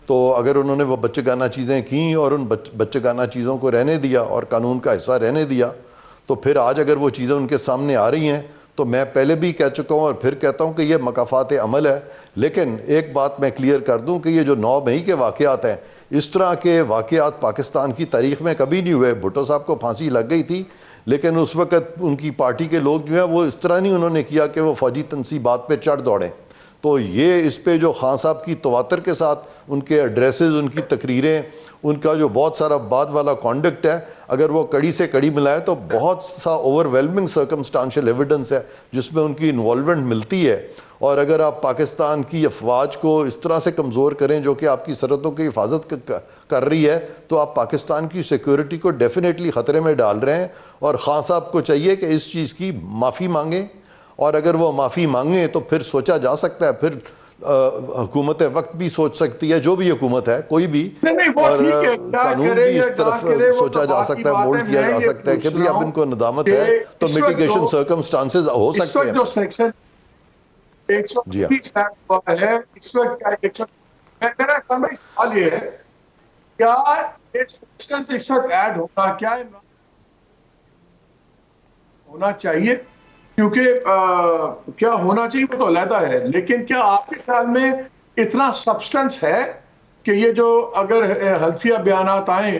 تو اگر انہوں نے وہ بچگانہ چیزیں کیں اور ان بچگانہ چیزوں کو رہنے دیا اور قانون کا حصہ رہنے دیا، تو پھر آج اگر وہ چیزیں ان کے سامنے آ رہی ہیں تو میں پہلے بھی کہہ چکا ہوں اور پھر کہتا ہوں کہ یہ مکافات عمل ہے. لیکن ایک بات میں کلیئر کر دوں کہ یہ جو 9 مئی کے واقعات ہیں، اس طرح کے واقعات پاکستان کی تاریخ میں کبھی نہیں ہوئے. بھٹو صاحب کو پھانسی لگ گئی تھی، لیکن اس وقت ان کی پارٹی کے لوگ جو ہیں وہ اس طرح نہیں انہوں نے کیا کہ وہ فوجی تنصیبات پہ چڑھ دوڑیں. تو یہ اس پہ جو خان صاحب کی تواتر کے ساتھ ان کے ایڈریسز، ان کی تقریریں، ان کا جو بہت سارا بعد والا کانڈکٹ ہے، اگر وہ کڑی سے کڑی ملائے تو بہت سا اوور ویلمنگ سرکمسٹانشل ایویڈنس ہے جس میں ان کی انوالومنٹ ملتی ہے. اور اگر آپ پاکستان کی افواج کو اس طرح سے کمزور کریں جو کہ آپ کی سرحدوں کی حفاظت کر رہی ہے، تو آپ پاکستان کی سیکیورٹی کو ڈیفینیٹلی خطرے میں ڈال رہے ہیں. اور خان صاحب کو چاہیے کہ اس چیز کی معافی مانگیں، اور اگر وہ معافی مانگیں تو پھر سوچا جا سکتا ہے، پھر حکومت وقت بھی سوچ سکتی ہے، جو بھی حکومت ہے کوئی بھی، اور قانون بھی اس طرف سوچا جا سکتا ہے، مولڈ کیا جا سکتا ہے کہ بھی اب ان کو ندامت ہے تو میٹیگیشن سرکمسٹانسز ہو سکتے ہیں. جی ہاں، اس وقت میرا سوال یہ ہے، کیا اس وقت ایڈ ہوگا، کیا ہونا چاہیے؟ کیونکہ کیا ہونا چاہیے وہ تو علیحدہ ہے، لیکن کیا آپ کے خیال میں اتنا سبسٹنس ہے کہ یہ جو اگر حلفیہ بیانات آئیں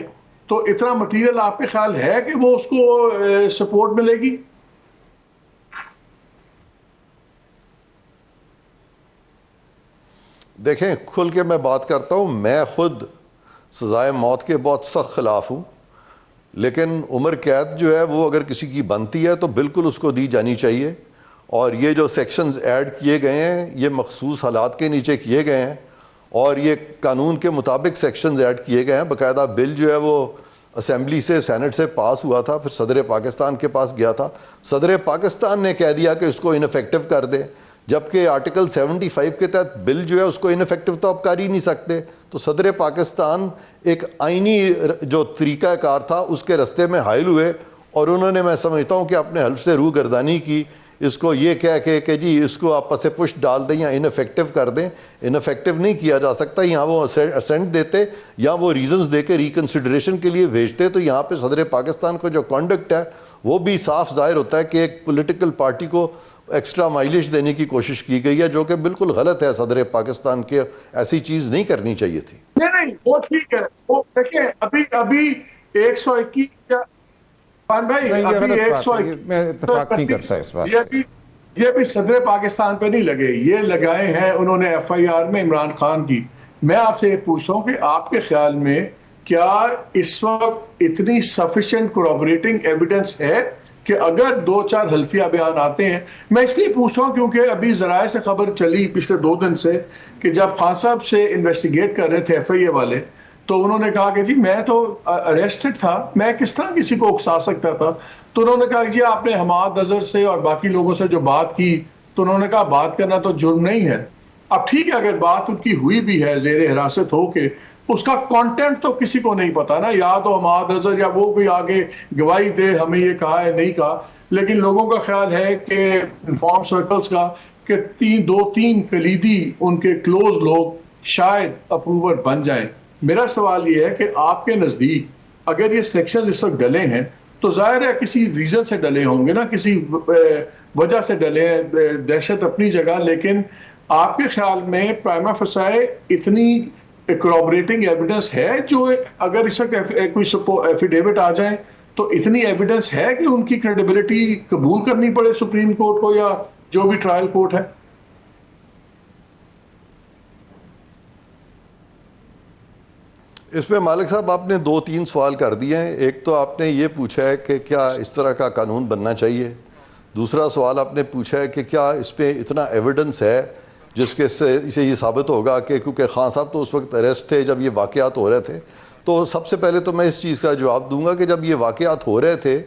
تو اتنا مٹیریل آپ کے خیال ہے کہ وہ اس کو سپورٹ ملے گی؟ دیکھیں کھل کے میں بات کرتا ہوں، میں خود سزائے موت کے بہت سخت خلاف ہوں، لیکن عمر قید جو ہے وہ اگر کسی کی بنتی ہے تو بالکل اس کو دی جانی چاہیے. اور یہ جو سیکشنز ایڈ کیے گئے ہیں یہ مخصوص حالات کے نیچے کیے گئے ہیں، اور یہ قانون کے مطابق سیکشنز ایڈ کیے گئے ہیں. باقاعدہ بل جو ہے وہ اسمبلی سے، سینٹ سے پاس ہوا تھا، پھر صدر پاکستان کے پاس گیا تھا. صدر پاکستان نے کہہ دیا کہ اس کو انفیکٹو کر دے، جبکہ آرٹیکل 75 کے تحت بل جو ہے اس کو انفیکٹو تو آپ کر ہی نہیں سکتے. تو صدر پاکستان ایک آئینی جو طریقہ کار تھا اس کے رستے میں حائل ہوئے، اور انہوں نے، میں سمجھتا ہوں کہ اپنے حلف سے روح گردانی کی، اس کو یہ کہہ کے کہ جی اس کو آپ پس پش ڈال دیں یا انفیکٹو کر دیں. انفیکٹو نہیں کیا جا سکتا، یہاں وہ اسینٹ دیتے یا وہ ریزنز دے کے ریکنسیڈریشن کے لیے بھیجتے، تو یہاں پہ صدر پاکستان کو جو کانڈکٹ ہے وہ بھی صاف ظاہر ہوتا ہے کہ ایک پولیٹیکل پارٹی کو ایکسٹرا مائلیج دینے کی کوشش کی گئی ہے، جو کہ بالکل غلط ہے. صدر پاکستان کے ایسی چیز نہیں کرنی چاہیے تھی. نہیں وہ ٹھیک ہے، وہ دیکھیں ابھی 121 بھائی، ابھی 121 میں اتفاق نہیں کرتا اس بات. یہ بھی صدر پاکستان پہ نہیں لگے، یہ لگائے ہیں انہوں نے ایف آئی آر میں عمران خان کی. میں آپ سے یہ پوچھ رہا ہوں کہ آپ کے خیال میں کیا اس وقت اتنی سفیشینٹ کورابریٹنگ ایویڈنس ہے کہ اگر 2-4 حلفیہ بیان آتے ہیں؟ میں اس لیے پوچھ رہا ہوں کیونکہ ابھی ذرائع سے خبر چلی پچھلے 2 دن سے کہ جب خان صاحب سے انویسٹیگیٹ کر رہے تھے ایف آئی اے والے، تو انہوں نے کہا کہ جی میں تو اریسٹڈ تھا، میں کس طرح کسی کو اکسا سکتا تھا؟ تو انہوں نے کہا جی آپ نے حماد اظہر سے اور باقی لوگوں سے جو بات کی، تو انہوں نے کہا بات کرنا تو جرم نہیں ہے. اب ٹھیک ہے اگر بات ان کی ہوئی بھی ہے زیر حراست ہو کے، اس کا کانٹینٹ تو کسی کو نہیں پتا نا، یا تو حماد اظہر یا وہ کوئی آگے گواہی دے ہمیں یہ کہا ہے نہیں کہا، لیکن لوگوں کا خیال ہے کہ انفارم سرکلز کا کہ 2-3 کلیدی ان کے کلوز لوگ شاید اپروور بن جائیں. میرا سوال یہ ہے کہ آپ کے نزدیک اگر یہ سیکشن اس وقت ڈلے ہیں تو ظاہر ہے کسی ریزن سے ڈلے ہوں گے نا، کسی وجہ سے ڈلے ہیں، دہشت اپنی جگہ، لیکن آپ کے خیال میں پرائما فسائے اتنی کورابریٹنگ ایویڈنس ہے جو اگر اس وقت کوئی ایفیڈیوٹ آ جائے تو اتنی ایویڈنس ہے کہ ان کی کریڈیبلٹی قبول کرنی پڑے سپریم کورٹ کو یا جو بھی ٹرائل کورٹ ہے؟ اس میں مالک صاحب آپ نے 2-3 سوال کر دیے ہیں. ایک تو آپ نے یہ پوچھا ہے کہ کیا اس طرح کا قانون بننا چاہیے. دوسرا سوال آپ نے پوچھا ہے کہ کیا اس پہ اتنا ایویڈنس ہے جس کے سے اسے یہ ثابت ہوگا کہ کیونکہ خان صاحب تو اس وقت اریسٹ تھے جب یہ واقعات ہو رہے تھے. تو سب سے پہلے تو میں اس چیز کا جواب دوں گا کہ جب یہ واقعات ہو رہے تھے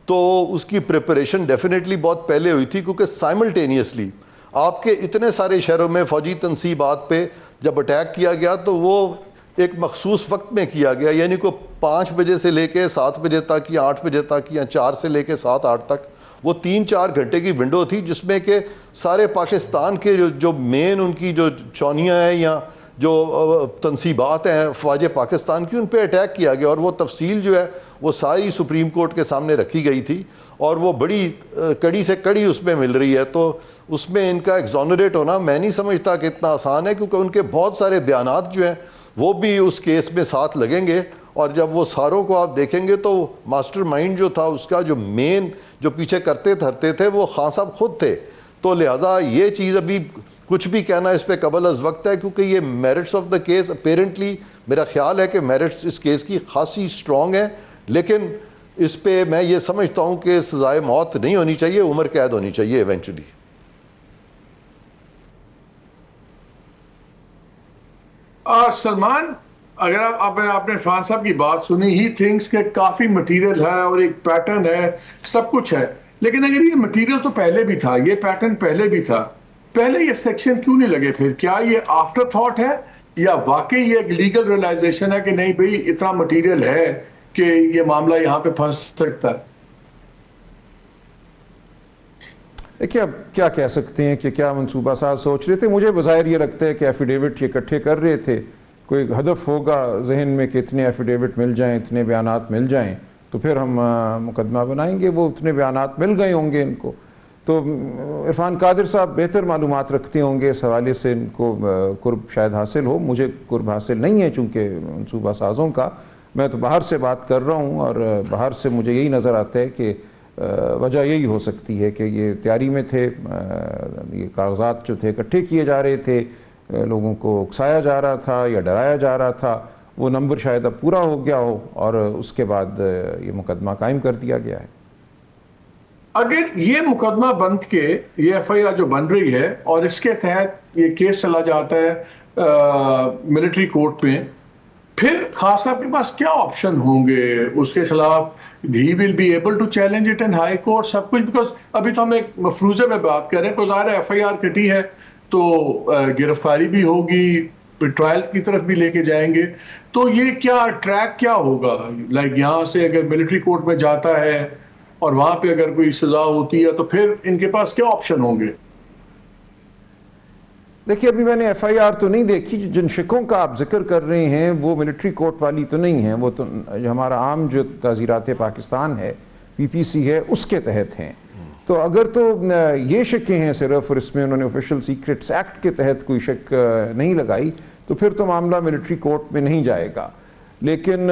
تو اس کی پریپریشن ڈیفینیٹلی بہت پہلے ہوئی تھی، کیونکہ سائملٹینیسلی آپ کے اتنے سارے شہروں میں فوجی تنصیبات پہ جب اٹیک کیا گیا تو وہ ایک مخصوص وقت میں کیا گیا، یعنی کو 5 بجے سے لے کے 7 بجے تک یا 8 بجے تک یا 4 سے لے کے 7-8 تک، وہ 3-4 گھنٹے کی ونڈو تھی جس میں کہ سارے پاکستان کے جو مین ان کی جو چونیاں ہیں یا جو تنصیبات ہیں فوج پاکستان کی، ان پہ اٹیک کیا گیا. اور وہ تفصیل جو ہے وہ ساری سپریم کورٹ کے سامنے رکھی گئی تھی، اور وہ بڑی کڑی سے کڑی اس میں مل رہی ہے. تو اس میں ان کا ایگزونریٹ ہونا میں نہیں سمجھتا کہ اتنا آسان ہے، کیونکہ ان کے بہت سارے بیانات جو ہیں وہ بھی اس کیس میں ساتھ لگیں گے. اور جب وہ ساروں کو آپ دیکھیں گے تو ماسٹر مائنڈ جو تھا اس کا جو مین جو پیچھے کرتے دھرتے تھے وہ خان صاحب خود تھے. تو لہٰذا یہ چیز ابھی کچھ بھی کہنا اس پہ قبل از وقت ہے، کیونکہ یہ merits of the case apparently میرا خیال ہے کہ میرٹس اس کیس کی خاصی اسٹرانگ ہے، لیکن اس پہ میں یہ سمجھتا ہوں کہ سزائے موت نہیں ہونی چاہیے، عمر قید ہونی چاہیے ایونچولی۔ سلمان، اگر آپ نے عرفان صاحب کی بات سنی، ہی تھنکس کہ کافی مٹیریل ہے اور ایک پیٹرن ہے، سب کچھ ہے، لیکن اگر یہ مٹیریل تو پہلے بھی تھا، یہ پیٹرن پہلے بھی تھا، پہلے یہ سیکشن کیوں نہیں لگے؟ پھر کیا یہ آفٹر تھاٹ ہے یا واقعی یہ ایک لیگل ریلائزیشن ہے کہ نہیں بھئی اتنا مٹیریل ہے کہ یہ معاملہ یہاں پہ پھنس سکتا ہے؟ دیکھیے اب کیا کہہ سکتے ہیں کہ کیا منصوبہ ساز سوچ رہے تھے۔ مجھے بظاہر یہ لگتا ہے کہ ایفیڈیوٹ یہ اکٹھے کر رہے تھے، کوئی ہدف ہوگا ذہن میں کہ اتنے ایفیڈیوٹ مل جائیں، اتنے بیانات مل جائیں تو پھر ہم مقدمہ بنائیں گے۔ وہ اتنے بیانات مل گئے ہوں گے ان کو، تو عرفان قادر صاحب بہتر معلومات رکھتے ہوں گے، اس حوالے سے ان کو قرب شاید حاصل ہو، مجھے قرب حاصل نہیں ہے چونکہ منصوبہ سازوں کا، میں تو باہر سے بات کر رہا ہوں، اور باہر سے مجھے یہی نظر آتا ہے کہ وجہ یہی ہو سکتی ہے کہ یہ تیاری میں تھے، یہ کاغذات جو تھے اکٹھے کیے جا رہے تھے، لوگوں کو اکسایا جا رہا تھا یا ڈرایا جا رہا تھا، وہ نمبر شاید اب پورا ہو گیا ہو اور اس کے بعد یہ مقدمہ قائم کر دیا گیا ہے۔ اگر یہ مقدمہ بند کے یہ ایف آئی آر جو بن رہی ہے اور اس کے تحت یہ کیس چلا جاتا ہے ملٹری کورٹ میں، پھر خاص صاحب کے پاس کیا آپشن ہوں گے اس کے خلاف؟ He will be able to challenge it in high court سب کچھ، بیکاز ابھی تو ہم ایک مفروضے میں بات کر رہے ہیں، تو ظاہر ہے ایف آئی آر کٹی ہے تو گرفتاری بھی ہوگی، ٹرائل کی طرف بھی لے کے جائیں گے، تو یہ کیا ٹریک کیا ہوگا؟ لائک یہاں سے اگر ملٹری کورٹ میں جاتا ہے اور وہاں پہ اگر کوئی سزا ہوتی ہے تو پھر ان کے پاس کیا آپشن ہوں گے؟ دیکھیے ابھی میں نے ایف آئی آر تو نہیں دیکھی، جن شکوں کا آپ ذکر کر رہے ہیں وہ ملٹری کورٹ والی تو نہیں ہیں، وہ تو ہمارا عام جو تعزیرات پاکستان ہے، پی پی سی ہے، اس کے تحت ہیں۔ تو اگر تو یہ شکیں ہیں صرف، اور اس میں انہوں نے آفیشل سیکرٹس ایکٹ کے تحت کوئی شک نہیں لگائی، تو پھر تو معاملہ ملٹری کورٹ میں نہیں جائے گا۔ لیکن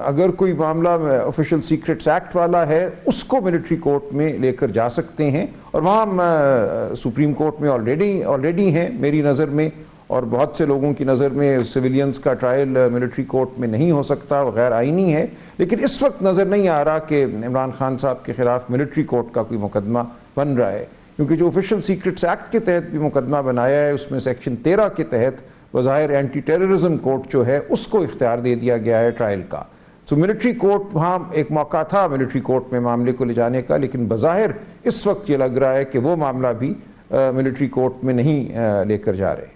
اگر کوئی معاملہ آفیشل سیکرٹس ایکٹ والا ہے، اس کو ملٹری کورٹ میں لے کر جا سکتے ہیں، اور وہاں سپریم کورٹ میں آلریڈی ہیں میری نظر میں، اور بہت سے لوگوں کی نظر میں سویلینز کا ٹرائل ملٹری کورٹ میں نہیں ہو سکتا، وہ غیر آئینی ہے۔ لیکن اس وقت نظر نہیں آ رہا کہ عمران خان صاحب کے خلاف ملٹری کورٹ کا کوئی مقدمہ بن رہا ہے، کیونکہ جو آفیشل سیکرٹس ایکٹ کے تحت بھی مقدمہ بنایا ہے اس میں سیکشن 13 کے تحت بظاہر اینٹی ٹیررزم کورٹ جو ہے اس کو اختیار دے دیا گیا ہے ٹرائل کا۔ تو ملٹری کورٹ وہاں ایک موقع تھا ملٹری کورٹ میں معاملے کو لے جانے کا، لیکن بظاہر اس وقت یہ لگ رہا ہے کہ وہ معاملہ بھی ملٹری کورٹ میں نہیں لے کر جا رہے۔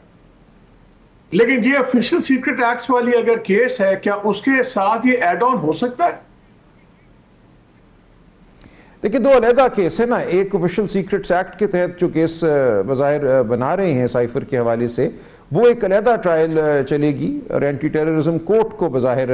لیکن یہ آفیشل سیکرٹ ایکٹس والی اگر کیس ہے، کیا اس کے ساتھ یہ ایڈ آن ہو سکتا ہے؟ دیکھیں دو علیحدہ کیس ہے نا، ایک آفیشل سیکرٹس ایکٹ کے تحت جو کیس بظاہر بنا رہے ہیں سائفر کے حوالے سے، وہ ایک علیحدہ ٹرائل چلے گی، اور اینٹی ٹیررزم کورٹ کو بظاہر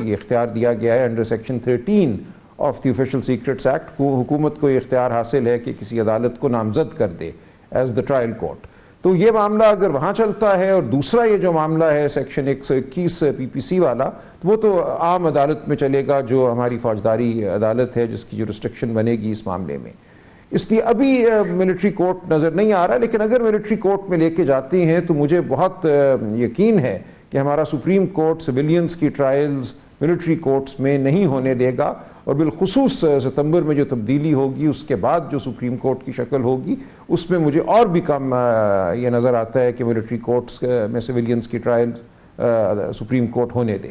یہ اختیار دیا گیا ہے under section 13 of the official secrets act کو، حکومت کو یہ اختیار حاصل ہے کہ کسی عدالت کو نامزد کر they as the trial court. تو یہ معاملہ اگر وہاں چلتا ہے، اور دوسرا یہ جو معاملہ ہے سیکشن 121 پی پی سی والا، تو وہ تو عام عدالت میں چلے گا جو ہماری فوجداری عدالت ہے جس کی جورسڈکشن بنے گی اس معاملے میں۔ اس لیے ابھی ملٹری کورٹ نظر نہیں آ رہا، لیکن اگر ملٹری کورٹ میں لے کے جاتے ہیں تو مجھے بہت یقین ہے کہ ہمارا سپریم کورٹ سویلینز کی ٹرائلز ملٹری کورٹس میں نہیں ہونے دے گا، اور بالخصوص ستمبر میں جو تبدیلی ہوگی اس کے بعد جو سپریم کورٹ کی شکل ہوگی، اس میں مجھے اور بھی کم یہ نظر آتا ہے کہ ملٹری کورٹس میں سویلینز کی ٹرائل سپریم کورٹ ہونے دے۔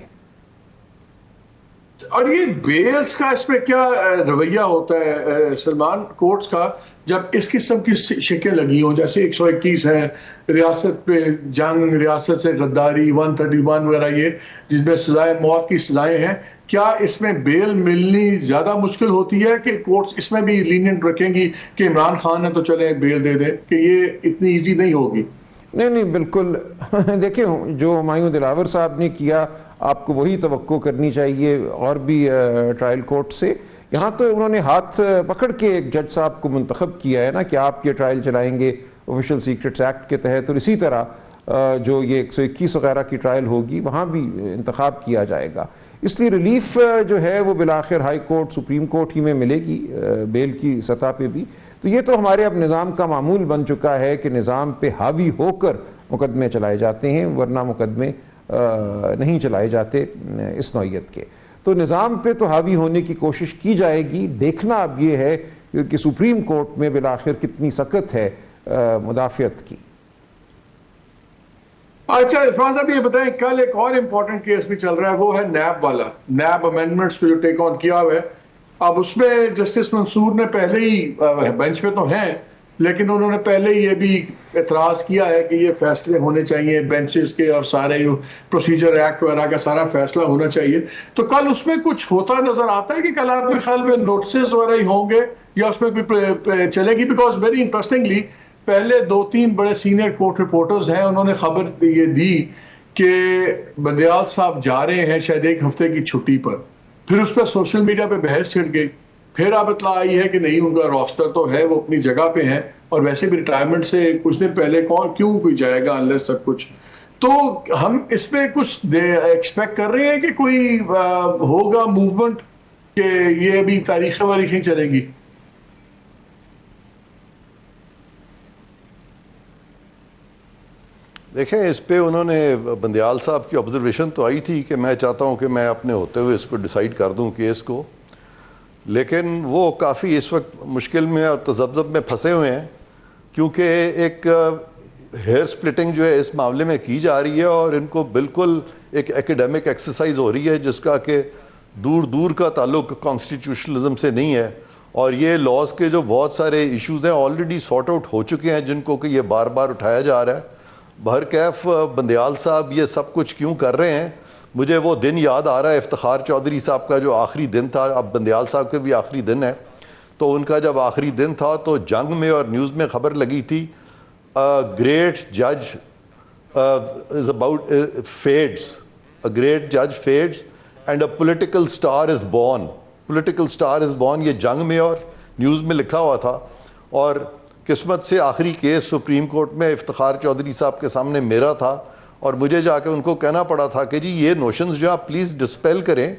اور یہ بیلز کا اس میں کیا رویہ ہوتا ہے سلمان کورٹس کا جب اس قسم کی شکیں لگی ہوں، جیسے 121 ہے، ریاست پہ جنگ، ریاست سے غداری، 131 وغیرہ، یہ جس میں سزائے موت کی سزائیں ہیں، کیا اس میں بیل ملنی زیادہ مشکل ہوتی ہے کہ کورٹس اس میں بھی لینینٹ رکھیں گی کہ عمران خان ہے تو چلے بیل دے دیں، کہ یہ اتنی ایزی نہیں ہوگی؟ نہیں بالکل دیکھیں جو ہمایوں دلاور صاحب نے کیا آپ کو وہی توقع کرنی چاہیے، اور بھی ٹرائل کورٹ سے۔ یہاں تو انہوں نے ہاتھ پکڑ کے ایک جج صاحب کو منتخب کیا ہے نا کہ آپ یہ ٹرائل چلائیں گے آفیشل سیکرٹس ایکٹ کے تحت، اور اسی طرح جو یہ 121 وغیرہ کی ٹرائل ہوگی وہاں بھی انتخاب کیا جائے گا۔ اس لیے ریلیف جو ہے وہ بالآخر ہائی کورٹ سپریم کورٹ ہی میں ملے گی بیل کی سطح پہ بھی۔ تو تو یہ تو ہمارے اب نظام کا معمول بن چکا ہے کہ نظام پہ حاوی ہو کر مقدمے چلائے جاتے ہیں، ورنہ مقدمے نہیں چلائے جاتے اس نوعیت کے. تو نظام پہ تو حاوی ہونے کی کوشش کی جائے گی. دیکھنا اب یہ ہے کہ سپریم کورٹ میں بالآخر کتنی سخت ہے مدافعت کی. اچھا عرفان صاحب یہ بتائیں، کل ایک اور امپورٹنٹ کیس بھی چل رہا ہے، وہ ہے نیب والا، نیب امینڈمنٹس کو جو ٹیک آن کیا ہوا ہے. اب اس میں جسٹس منصور نے پہلے ہی بینچ پہ تو ہیں، لیکن انہوں نے پہلے ہی یہ بھی اعتراض کیا ہے کہ یہ فیصلے ہونے چاہیے بینچز کے، اور سارے پروسیجر ایکٹ وغیرہ کا سارا فیصلہ ہونا چاہیے. تو کل اس میں کچھ ہوتا نظر آتا ہے کہ کل آپ کے خیال میں نوٹسز وغیرہ ہی ہوں گے یا اس میں کوئی چلے گی؟ بیکاز ویری انٹرسٹنگلی پہلے 2-3 بڑے سینئر کورٹ رپورٹرز ہیں، انہوں نے خبر یہ دی کہ بندیال صاحب جا رہے ہیں شاید 1 ہفتے کی چھٹی پر. پھر اس پہ سوشل میڈیا پہ بحث چھڑ گئی، پھر اب اطلاع آئی ہے کہ نہیں، ان کا روسٹر تو ہے، وہ اپنی جگہ پہ ہیں، اور ویسے بھی ریٹائرمنٹ سے کچھ دن پہلے کیوں کوئی جائے گا انلیس سب کچھ. تو ہم اس پہ کچھ ایکسپیکٹ کر رہے ہیں کہ کوئی ہوگا موومنٹ کہ یہ ابھی تاریخیں چلے گی؟ دیکھیں، اس پہ انہوں نے بندیال صاحب کی آبزرویشن تو آئی تھی کہ میں چاہتا ہوں کہ میں اپنے ہوتے ہوئے اس کو ڈیسائیڈ کر دوں کیس کو، لیکن وہ کافی اس وقت مشکل میں اور تذبذب میں پھنسے ہوئے ہیں، کیونکہ ایک ہیئر سپلٹنگ جو ہے اس معاملے میں کی جا رہی ہے، اور ان کو بالکل ایک ایکیڈیمک ایکسرسائز ہو رہی ہے جس کا کہ دور دور کا تعلق کانسٹیٹیوشنلزم سے نہیں ہے. اور یہ لاز کے جو بہت سارے ایشوز ہیں آلریڈی سارٹ آؤٹ ہو چکے ہیں، جن کو کہ یہ بار بار اٹھایا جا رہا ہے. بہرکیف بندیال صاحب یہ سب کچھ کیوں کر رہے ہیں؟ مجھے وہ دن یاد آ رہا ہے افتخار چودھری صاحب کا جو آخری دن تھا. اب بندیال صاحب کے بھی آخری دن ہے، تو ان کا جب آخری دن تھا تو جنگ میں اور نیوز میں خبر لگی تھی گریٹ جج از اباؤٹ فیڈز، گریٹ جج feeds and a political star is born. Political star is born, یہ جنگ میں اور نیوز میں لکھا ہوا تھا. اور قسمت سے آخری کیس سپریم کورٹ میں افتخار چودھری صاحب کے سامنے میرا تھا، اور مجھے جا کے ان کو کہنا پڑا تھا کہ جی یہ نوشنز جو آپ پلیز ڈسپیل کریں،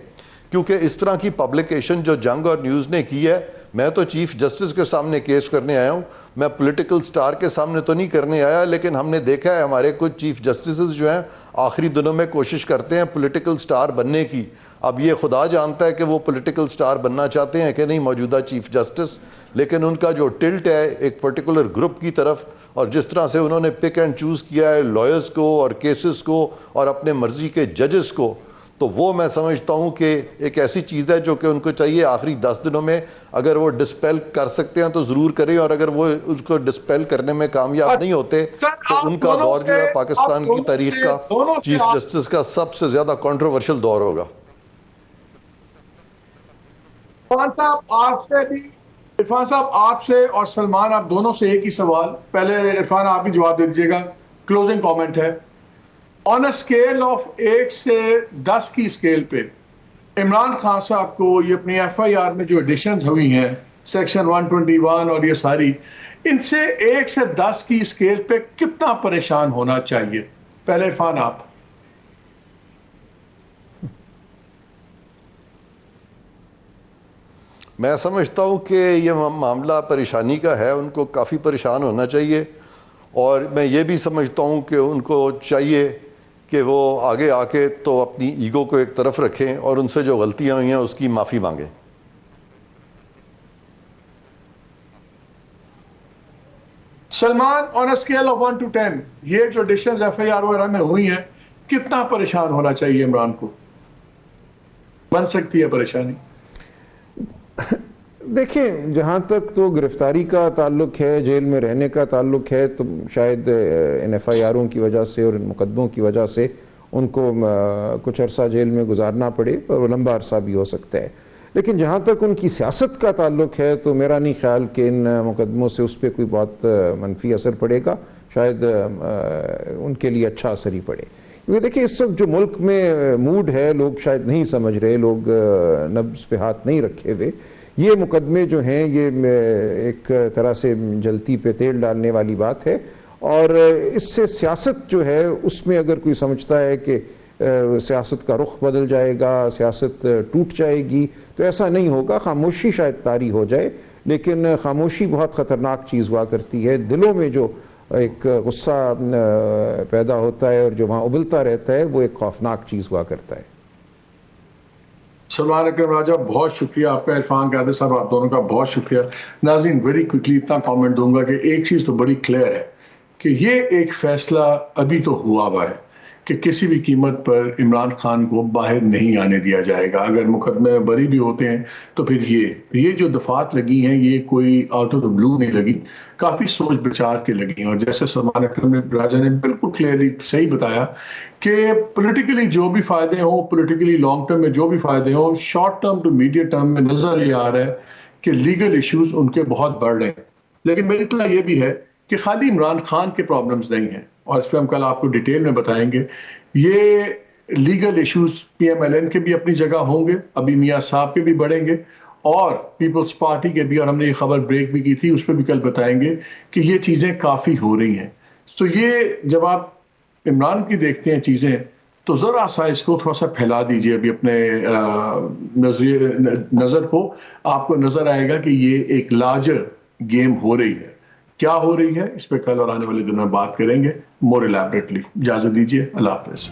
کیونکہ اس طرح کی پبلیکیشن جو جنگ اور نیوز نے کی ہے، میں تو چیف جسٹس کے سامنے کیس کرنے آیا ہوں، میں پولیٹیکل سٹار کے سامنے تو نہیں کرنے آیا. لیکن ہم نے دیکھا ہے ہمارے کچھ چیف جسٹسز جو ہیں آخری دنوں میں کوشش کرتے ہیں پولیٹیکل سٹار بننے کی. اب یہ خدا جانتا ہے کہ وہ پولیٹیکل سٹار بننا چاہتے ہیں کہ نہیں موجودہ چیف جسٹس، لیکن ان کا جو ٹلٹ ہے ایک پرٹیکولر گروپ کی طرف، اور جس طرح سے انہوں نے پک اینڈ چوز کیا ہے لائرز کو اور کیسز کو اور اپنے مرضی کے ججز کو، تو وہ میں سمجھتا ہوں کہ ایک ایسی چیز ہے جو کہ ان کو چاہیے آخری 10 دنوں میں اگر وہ ڈسپیل کر سکتے ہیں تو ضرور کریں، اور اگر وہ اس کو ڈسپیل کرنے میں کامیاب نہیں ہوتے تو ان کا دور جو ہے پاکستان کی تاریخ کا چیف جسٹس کا سب سے زیادہ کنٹروورشل دور ہوگا. عرفان صاحب آپ سے اور سلمان آپ دونوں سے ایک ہی سوال، پہلے عرفان آپ ہی جواب دے دیجیے گا، کلوزنگ کامنٹ ہے. آن اے اسکیل آف 1 سے 10 کی اسکیل پہ عمران خان صاحب کو یہ اپنی ایف آئی آر میں جو ایڈیشنز ہوئی ہیں سیکشن 121 اور یہ ساری، ان سے 1 سے 10 کی اسکیل پہ کتنا پریشان ہونا چاہیے؟ پہلے عرفان آپ. میں سمجھتا ہوں کہ یہ معاملہ پریشانی کا ہے، ان کو کافی پریشان ہونا چاہیے، اور میں یہ بھی سمجھتا ہوں کہ ان کو چاہیے کہ وہ آگے آ کے تو اپنی ایگو کو ایک طرف رکھیں اور ان سے جو غلطیاں ہوئی ہیں اس کی معافی مانگیں. سلمان آن اے اسکیل آف 1 to 10 یہ جو ایڈیشنز ایف آئی آر وغیرہ میں ہوئی ہیں کتنا پریشان ہونا چاہیے عمران کو؟ بن سکتی ہے پریشانی؟ دیکھیں، جہاں تک تو گرفتاری کا تعلق ہے، جیل میں رہنے کا تعلق ہے، تو شاید ان ایف آئی آروں کی وجہ سے اور ان مقدموں کی وجہ سے ان کو کچھ عرصہ جیل میں گزارنا پڑے، اور وہ لمبا عرصہ بھی ہو سکتا ہے. لیکن جہاں تک ان کی سیاست کا تعلق ہے تو میرا نہیں خیال کہ ان مقدموں سے اس پہ کوئی بہت منفی اثر پڑے گا، شاید ان کے لیے اچھا اثر ہی پڑے. کیونکہ دیکھیں اس وقت جو ملک میں موڈ ہے، لوگ شاید نہیں سمجھ رہے، لوگ نبض پہ ہاتھ نہیں رکھے ہوئے. یہ مقدمے جو ہیں یہ ایک طرح سے جلتی پہ تیل ڈالنے والی بات ہے، اور اس سے سیاست جو ہے اس میں اگر کوئی سمجھتا ہے کہ سیاست کا رخ بدل جائے گا، سیاست ٹوٹ جائے گی، تو ایسا نہیں ہوگا. خاموشی شاید طاری ہو جائے، لیکن خاموشی بہت خطرناک چیز ہوا کرتی ہے. دلوں میں جو ایک غصہ پیدا ہوتا ہے اور جو وہاں ابلتا رہتا ہے وہ ایک خوفناک چیز ہوا کرتا ہے. سلمان اکرم راجہ بہت شکریہ آپ کا، عرفان قادر صاحب آپ دونوں کا بہت شکریہ. ناظرین ویری کوئکلی اتنا کامنٹ دوں گا کہ ایک چیز تو بڑی کلیئر ہے کہ یہ ایک فیصلہ ابھی تو ہوا ہوا ہے کہ کسی بھی قیمت پر عمران خان کو باہر نہیں آنے دیا جائے گا. اگر مقدمے میں بری بھی ہوتے ہیں تو پھر یہ جو دفعات لگی ہیں یہ کوئی آؤٹ آف دا بلو نہیں لگی، کافی سوچ بچار کے لگی ہیں. اور جیسے سلمان اکرم راجہ نے بالکل کلیئرلی صحیح بتایا کہ پولیٹیکلی جو بھی فائدے ہوں، پولیٹیکلی لانگ ٹرم میں جو بھی فائدے ہوں، short term to medium term میں نظر یہ آ رہا ہے کہ لیگل ایشوز ان کے بہت بڑھ رہے ہیں. لیکن میری اطلاع یہ بھی ہے کہ خالی عمران خان کے پرابلمز نہیں ہیں، اور اس پہ ہم کل آپ کو ڈیٹیل میں بتائیں گے. یہ legal issues P M L N کے بھی اپنی جگہ ہوں گے، ابھی میاں صاحب کے بھی بڑھیں گے، اور پیپلز پارٹی کے بھی، اور ہم نے یہ خبر بریک بھی کی تھی اس پہ بھی کل بتائیں گے کہ یہ چیزیں کافی ہو رہی ہیں. تو یہ جب آپ عمران کی دیکھتے ہیں چیزیں تو ذرا سا اس کو تھوڑا سا پھیلا دیجئے ابھی اپنے نظر کو، آپ کو نظر آئے گا کہ یہ ایک لارجر گیم ہو رہی ہے. کیا ہو رہی ہے اس پہ کل اور آنے والے دنوں میں بات کریں گے مور الیبریٹلی. اجازت دیجیے، اللہ حافظ.